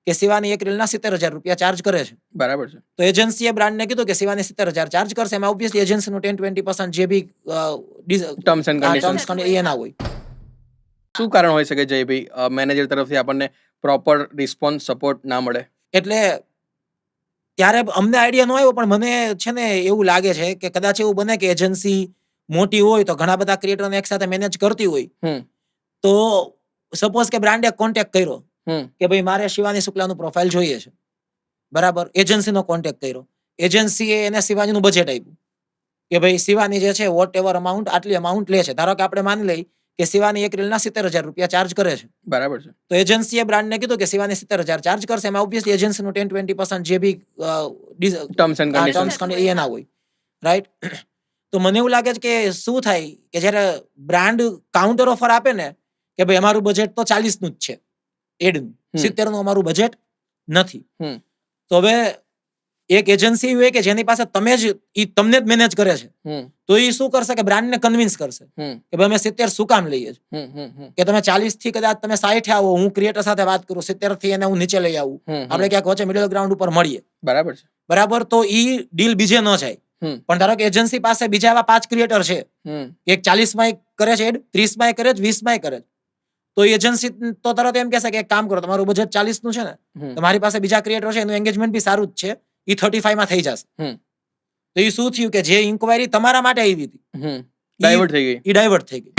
કે શિવાની એક રીલના 70,000 રૂપિયા ચાર્જ કરે છે. બરાબર છે. તો એજન્સીએ બ્રાન્ડને કીધું કે શિવાની 70,000 ચાર્જ કરશે, એમાં ઓબ્વિયસલી એજન્સીનું 10-20% જે બી ટર્મ્સ એન્ડ કન્ડિશન્સ એ ના હોય. શું કારણ હોઈ શકે જયભાઈ મેનેજર તરફથી આપણને પ્રોપર રિસ્પોન્સ સપોર્ટ ના મળે? એટલે ત્યારે અમને આઈડિયા ન આવ્યો, પણ મને છે ને એવું લાગે છે કે કદાચ એવું બને કે એજન્સી મોટી હોય તો ઘણા બધા ક્રિએટરને એક સાથે મેનેજ કરતી હોય, તો સપોઝ કે બ્રાન્ડે કોન્ટેક્ટ કર્યો કે ભાઈ મારે શિવાની શુક્લાનું પ્રોફાઇલ જોઈએ છે, બરાબર, એજન્સીનો કોન્ટેક્ટ કર્યો, એજન્સીએ એને શિવાનીનું બજેટ આપ્યું કે ભાઈ શિવાની જે છે વોટ એવર અમાઉન્ટ આટલી અમાઉન્ટ લે છે. ધારો કે આપણે માની લઈ કે શિવાની એક રીલના 70,000 રૂપિયા ચાર્જ કરે છે. બરાબર છે. તો એજન્સીએ બ્રાન્ડને કીધું કે શિવાની 70,000 ચાર્જ કરશે, એમાં ઓબ્વિયસલી એજન્સીનું 10-20% જે બી ટર્મ્સ એન્ડ કન્ડિશન્સ એ ના હોય, રાઈટ. તો મને એવું લાગે છે કે શું થાય કે જ્યારે બ્રાન્ડ કાઉન્ટર ઓફર આપે ને કે ભાઈ અમારું બજેટ તો 40 નું જ છે એડનું, 70 નું અમારું બજેટ નથી. તો હવે એક એજન્સી હોય કે જેની પાસે તમને જ મેનેજ કરે છે, તો એ શું કરશે કે બ્રાન્ડને કન્વિન્સ કરશે કે ભાઈ અમે 70 શું કામ લઈએ છીએ, કે તમે 40 થી કદાચ તમે 60 આવો, હું ક્રિએટર સાથે વાત કરું 70 થી એને હું નીચે લઈ આવું, આપણે ક્યાંક વચ્ચે મિડલ ગ્રાઉન્ડ ઉપર મળીએ. બરાબર છે. બરાબર. તો ઈ ડીલ બીજે ન જાય. પણ ધારો કે એજન્સી પાસે બીજા એવા 5 ક્રિએટર છે, એક 40 માં કરે છે એડ, 30 માં કરે છે, 20 માં કરે છે, તો એજન્સી તો તરત એમ કહેશે કે એક કામ કરો, તમારું બજેટ 40 નું છે ને, તમારી પાસે બીજા ક્રિએટર છે, એનું એંગેજમેન્ટ બી સારું જ છે, એ 35 માં થઈ જશે. તો એ શું થયું કે જે ઇન્ક્વાયરી તમારા માટે આવી હતી ડાયવર્ટ થઈ ગઈ. એ ડાયવર્ટ થઈ ગઈ.